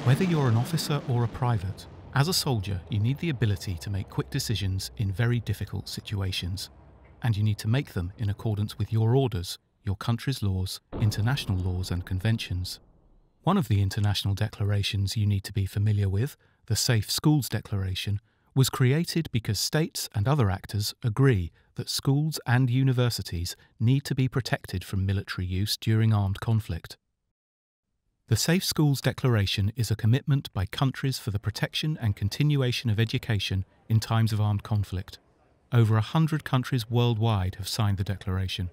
Whether you're an officer or a private, as a soldier you need the ability to make quick decisions in very difficult situations. And you need to make them in accordance with your orders, your country's laws, international laws and conventions. One of the international declarations you need to be familiar with, the Safe Schools Declaration, was created because states and other actors agree that schools and universities need to be protected from military use during armed conflict. The Safe Schools Declaration is a commitment by countries for the protection and continuation of education in times of armed conflict. Over 100 countries worldwide have signed the declaration.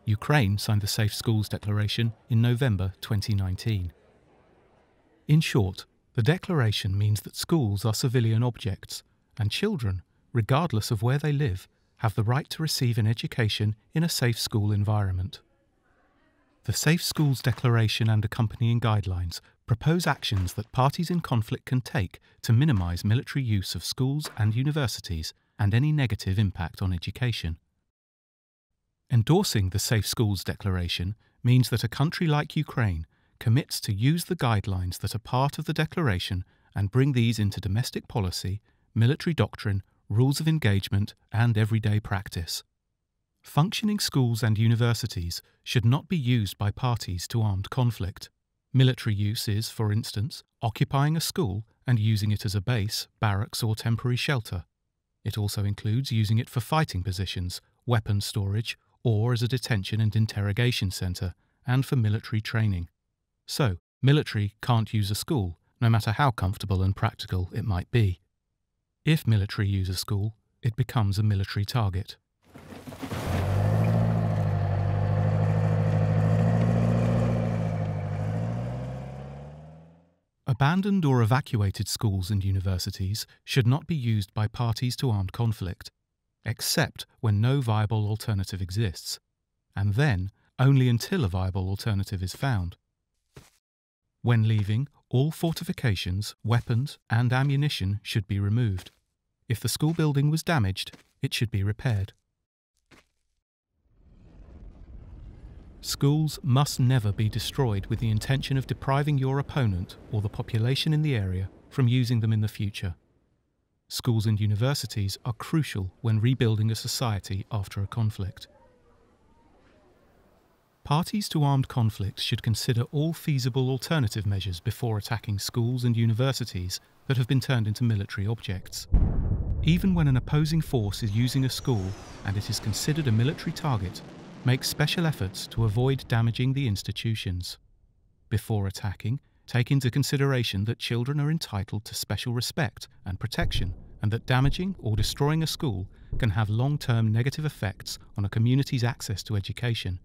Ukraine signed the Safe Schools Declaration in November 2019. In short, the declaration means that schools are civilian objects, and children, regardless of where they live, have the right to receive an education in a safe school environment. The Safe Schools Declaration and accompanying guidelines propose actions that parties in conflict can take to minimise military use of schools and universities and any negative impact on education. Endorsing the Safe Schools Declaration means that a country like Ukraine commits to use the guidelines that are part of the declaration and bring these into domestic policy, military doctrine, rules of engagement and everyday practice. Functioning schools and universities should not be used by parties to armed conflict. Military use is, for instance, occupying a school and using it as a base, barracks or temporary shelter. It also includes using it for fighting positions, weapons storage, or as a detention and interrogation centre, and for military training. So, military can't use a school, no matter how comfortable and practical it might be. If military use a school, it becomes a military target. Abandoned or evacuated schools and universities should not be used by parties to armed conflict, except when no viable alternative exists, and then only until a viable alternative is found. When leaving, all fortifications, weapons and ammunition should be removed. If the school building was damaged, it should be repaired. Schools must never be destroyed with the intention of depriving your opponent or the population in the area from using them in the future. Schools and universities are crucial when rebuilding a society after a conflict. Parties to armed conflict should consider all feasible alternative measures before attacking schools and universities that have been turned into military objects. Even when an opposing force is using a school and it is considered a military target, make special efforts to avoid damaging the institutions. Before attacking, take into consideration that children are entitled to special respect and protection, and that damaging or destroying a school can have long-term negative effects on a community's access to education.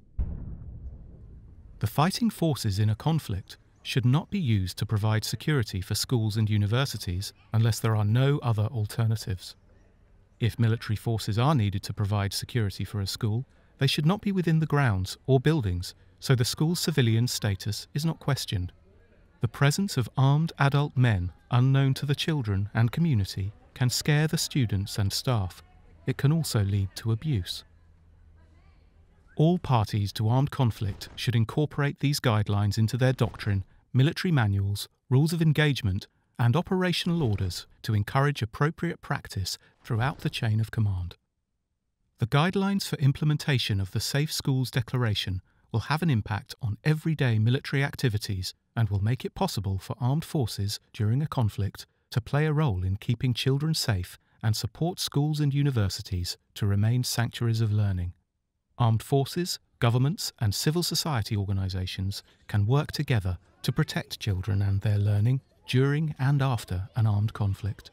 The fighting forces in a conflict should not be used to provide security for schools and universities unless there are no other alternatives. If military forces are needed to provide security for a school, they should not be within the grounds or buildings, so the school's civilian status is not questioned. The presence of armed adult men unknown to the children and community can scare the students and staff. It can also lead to abuse. All parties to armed conflict should incorporate these guidelines into their doctrine, military manuals, rules of engagement, and operational orders to encourage appropriate practice throughout the chain of command. The guidelines for implementation of the Safe Schools Declaration will have an impact on everyday military activities and will make it possible for armed forces during a conflict to play a role in keeping children safe and support schools and universities to remain sanctuaries of learning. Armed forces, governments and civil society organisations can work together to protect children and their learning during and after an armed conflict.